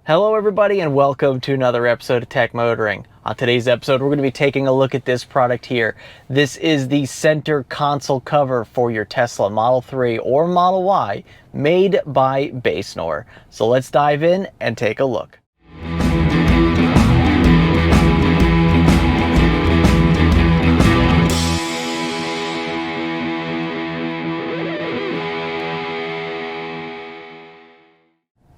Hello everybody and welcome to another episode of Tech Motoring. On today's episode we're going to be taking a look at this product here. This is the center console cover for your Tesla Model 3 or Model Y made by BASENOR. So let's dive in and take a look.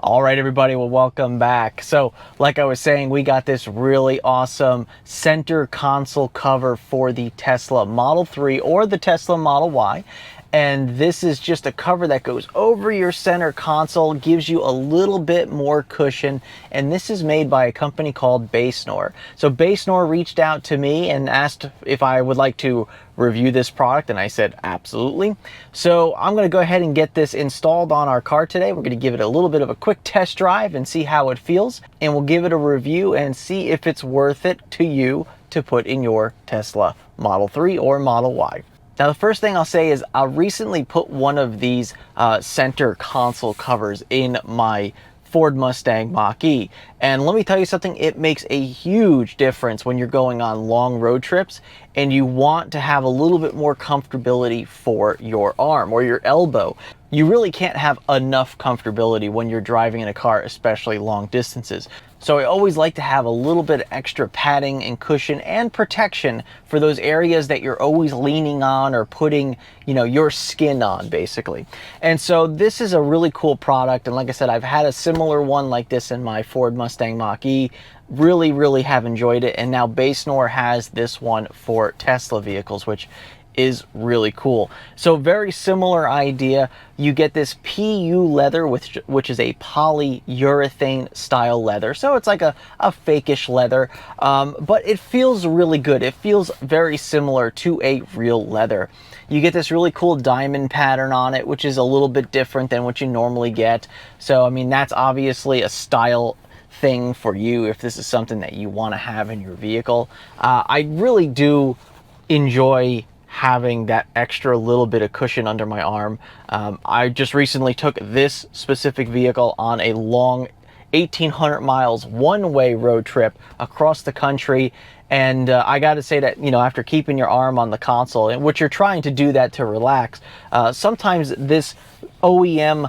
All right, everybody, well, welcome back. So like I was saying, we got this really awesome center console cover for the Tesla Model 3 or the Tesla Model Y. And this is just a cover that goes over your center console, gives you a little bit more cushion. And this is made by a company called BASENOR. So BASENOR reached out to me and asked if I would like to review this product, and I said absolutely. So I'm going to go ahead and get this installed on our car today. We're going to give it a little bit of a quick test drive and see how it feels, and we'll give it a review and see if it's worth it to you to put in your Tesla Model 3 or Model Y. Now, the first thing I'll say is I recently put one of these center console covers in my Ford Mustang Mach-E. And let me tell you something, it makes a huge difference when you're going on long road trips and you want to have a little bit more comfortability for your arm or your elbow. You really can't have enough comfortability when you're driving in a car, especially long distances. So I always like to have a little bit of extra padding and cushion and protection for those areas that you're always leaning on or putting, your skin on, basically. And so this is a really cool product. And like I said, I've had a similar one like this in my Ford Mustang Mach-E. Really have enjoyed it. And now BASENOR has this one for Tesla vehicles, which is really cool. So very similar idea. You get this PU leather, which is a polyurethane style leather. So it's like a fakeish leather, but it feels really good. It feels very similar to a real leather. You get this really cool diamond pattern on it, which is a little bit different than what you normally get. So, I mean, that's obviously a style thing for you if this is something that you want to have in your vehicle. I really do enjoy having that extra little bit of cushion under my arm. I just recently took this specific vehicle on a long 1,800 miles one-way road trip across the country. And I got to say that, after keeping your arm on the console, and which you're trying to do that to relax, sometimes this OEM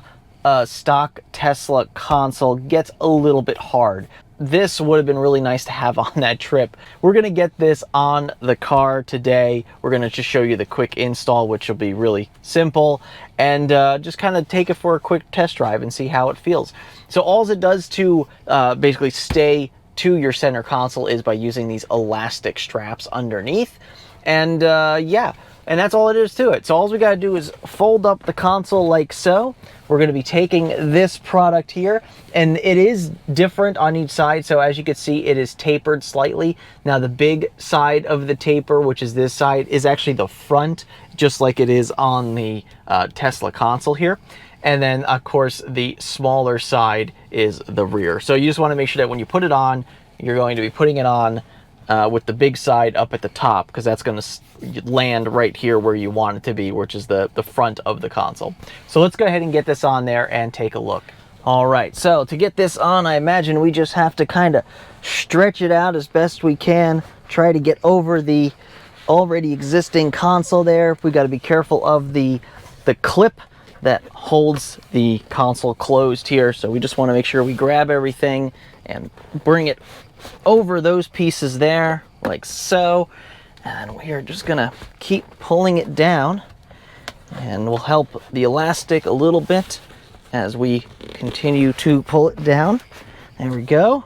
stock Tesla console gets a little bit hard. This would have been really nice to have on that trip. We're going to get this on the car today. We're going to just show you the quick install, which will be really simple, and just kind of take it for a quick test drive and see how it feels. So all it does to basically stay to your center console is by using these elastic straps underneath. And yeah, and that's all it is to it. So all we got to do is fold up the console like so. We're going to be taking this product here, and it is different on each side. So as you can see, it is tapered slightly. Now the big side of the taper, which is this side, is actually the front, just like it is on the Tesla console here. And then of course the smaller side is the rear. So you just want to make sure that when you put it on, you're going to be putting it on with the big side up at the top, because that's going to land right here where you want it to be, which is the front of the console. So let's go ahead and get this on there and take a look. All right, so to get this on, I imagine we just have to kind of stretch it out as best we can, try to get over the already existing console there. We got to be careful of the clip that holds the console closed here. So we just want to make sure we grab everything and bring it over those pieces there, like so. And we are just gonna keep pulling it down, and we'll help the elastic a little bit as we continue to pull it down. There we go.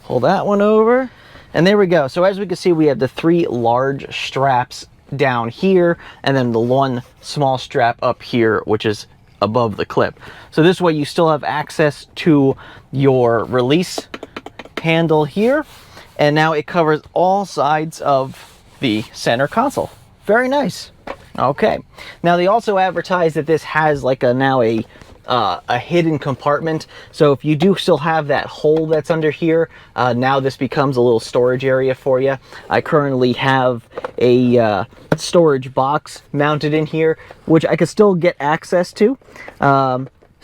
Pull that one over, and there we go. So as we can see, we have the 3 large straps down here, and then the 1 small strap up here, which is above the clip. So this way you still have access to your release handle here, and now it covers all sides of the center console. Very nice. Okay, now they also advertise that this has like a hidden compartment. So if you do still have that hole that's under here, now this becomes a little storage area for you. I currently have a storage box mounted in here, which I could still get access to.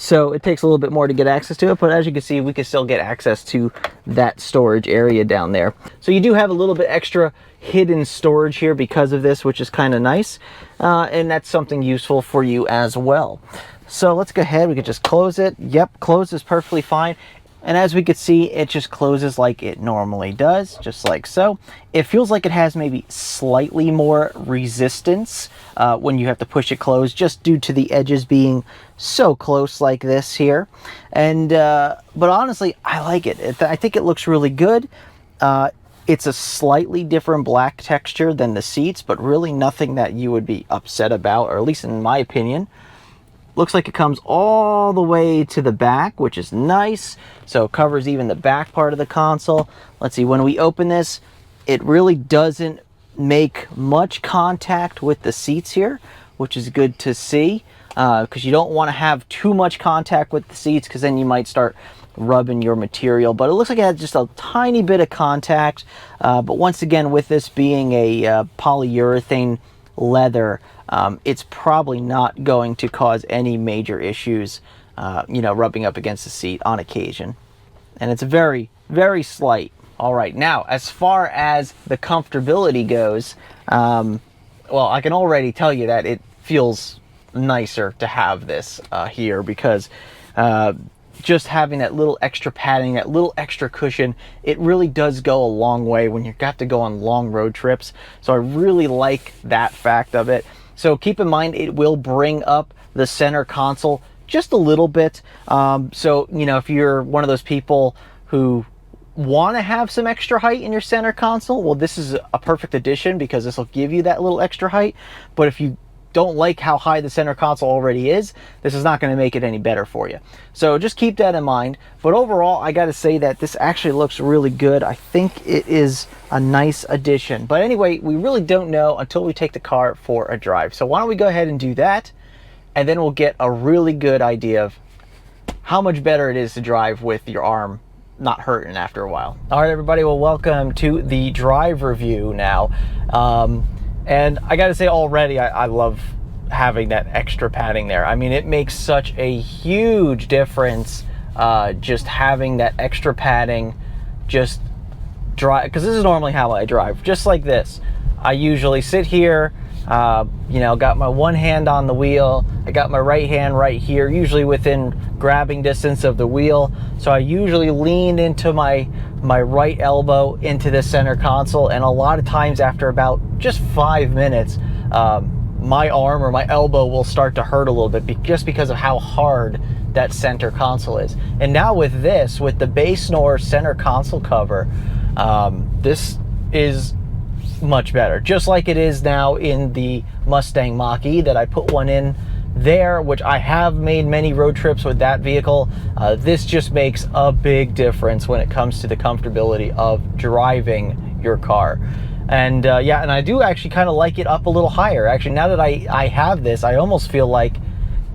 So it takes a little bit more to get access to it, but as you can see, we can still get access to that storage area down there. So you do have a little bit extra hidden storage here because of this, which is kind of nice. And that's something useful for you as well. So let's go ahead, we can just close it. Yep, close is perfectly fine. And as we could see, it just closes like it normally does, just like so. It feels like it has maybe slightly more resistance when you have to push it closed, just due to the edges being so close like this here. And but honestly, I like it. I think it looks really good. It's a slightly different black texture than the seats, but really nothing that you would be upset about, or at least in my opinion. Looks like it comes all the way to the back, which is nice. So it covers even the back part of the console. Let's see, when we open this, it really doesn't make much contact with the seats here, which is good to see, because you don't want to have too much contact with the seats, because then you might start rubbing your material. But it looks like it has just a tiny bit of contact. But once again, with this being a polyurethane leather, it's probably not going to cause any major issues, you know, rubbing up against the seat on occasion. And it's very, very slight. All right, now, as far as the comfortability goes, well, I can already tell you that it feels nicer to have this here, because just having that little extra padding, that little extra cushion, it really does go a long way when you have to go on long road trips. So I really like that fact of it. So keep in mind, it will bring up the center console just a little bit. So, you know, if you're one of those people who want to have some extra height in your center console, well, this is a perfect addition, because this will give you that little extra height. But if you don't like how high the center console already is, this is not going to make it any better for you. So just keep that in mind. But overall, I got to say that this actually looks really good. I think it is a nice addition. But anyway, we really don't know until we take the car for a drive. So why don't we go ahead and do that, and then we'll get a really good idea of how much better it is to drive with your arm not hurting after a while. All right, everybody, well, welcome to the drive review now. And I gotta say, already, I love having that extra padding there. I mean, it makes such a huge difference, just having that extra padding. Just drive, because this is normally how I drive, just like this. I usually sit here, you know, got my one hand on the wheel, I got my right hand right here, usually within grabbing distance of the wheel. So I usually lean into my right elbow into the center console, and a lot of times after about just 5 minutes, my arm or my elbow will start to hurt a little bit, just because of how hard that center console is. And now with this, with the BASENOR center console cover, this is much better, just like it is now in the Mustang Mach-E that I put one in there, which I have made many road trips with that vehicle. This just makes a big difference when it comes to the comfortability of driving your car. And yeah, and I do actually kind of like it up a little higher. Actually, now that I have this, I almost feel like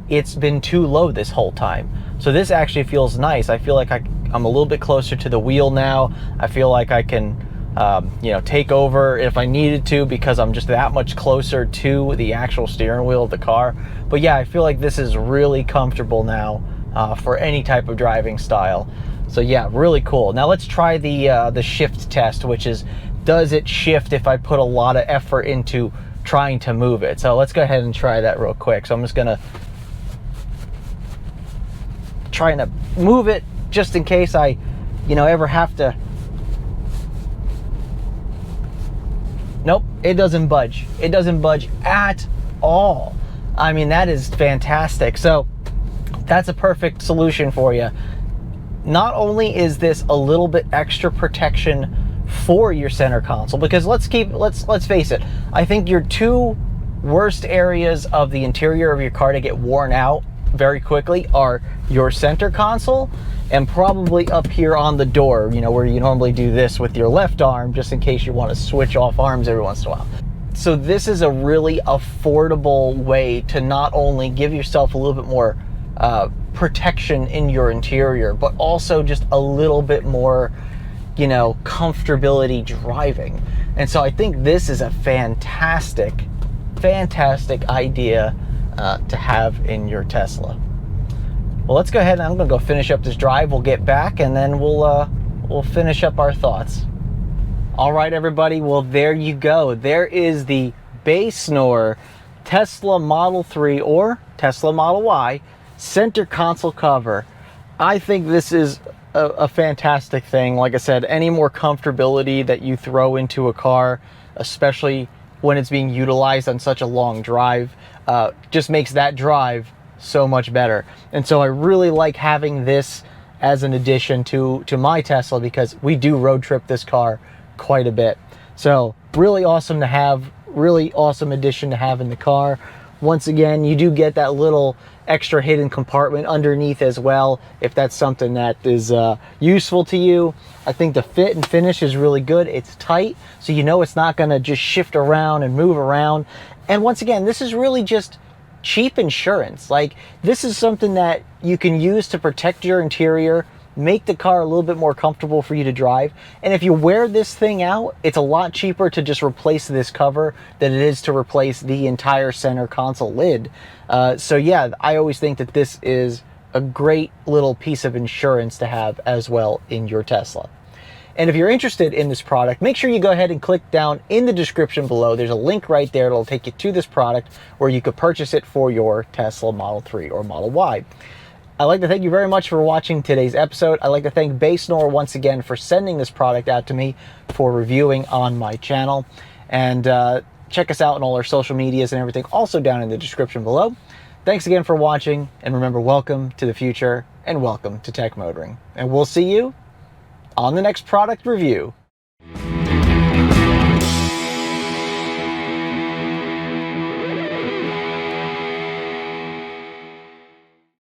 it's been too low this whole time. So this actually feels nice. I feel like I'm a little bit closer to the wheel now. I feel like I can you know, take over if I needed to, because I'm just that much closer to the actual steering wheel of the car. But yeah, I feel like this is really comfortable now for any type of driving style. So yeah, really cool. Now let's try the shift test, which is, does it shift if I put a lot of effort into trying to move it? So let's go ahead and try that real quick. So I'm just gonna try to move it just in case I, you know, ever have to. Nope, it doesn't budge. It doesn't budge at all. I mean, that is fantastic. So that's a perfect solution for you. Not only is this a little bit extra protection for your center console, because let's face it, I think your two worst areas of the interior of your car to get worn out very quickly are your center console and probably up here on the door, you know, where you normally do this with your left arm, just in case you want to switch off arms every once in a while. So this is a really affordable way to not only give yourself a little bit more protection in your interior, but also just a little bit more, you know, comfortability driving. And so I think this is a fantastic idea to have in your Tesla. Well, let's go ahead and I'm gonna go finish up this drive. We'll get back and then we'll finish up our thoughts. All right, everybody. Well, there you go. There is the BASENOR Tesla Model 3 or Tesla Model Y center console cover. I think this is a fantastic thing. Like I said, any more comfortability that you throw into a car, especially when it's being utilized on such a long drive, just makes that drive so much better. And so I really like having this as an addition to my Tesla, because we do road trip this car quite a bit. So really awesome to have, really awesome addition to have in the car. Once again, you do get that little extra hidden compartment underneath as well, if that's something that is useful to you. I think the fit and finish is really good. It's tight, so you know it's not gonna just shift around and move around. And once again, this is really just cheap insurance. Like, this is something that you can use to protect your interior, make the car a little bit more comfortable for you to drive. And if you wear this thing out, it's a lot cheaper to just replace this cover than it is to replace the entire center console lid. So yeah, I always think that this is a great little piece of insurance to have as well in your Tesla. And if you're interested in this product, make sure you go ahead and click down in the description below. There's a link right there that'll take you to this product where you could purchase it for your Tesla Model 3 or Model Y. I'd like to thank you very much for watching today's episode. I'd like to thank BASENOR once again for sending this product out to me for reviewing on my channel. And check us out on all our social medias and everything, also down in the description below. Thanks again for watching, and remember, welcome to the future and welcome to Tech Motoring. And we'll see you on the next product review.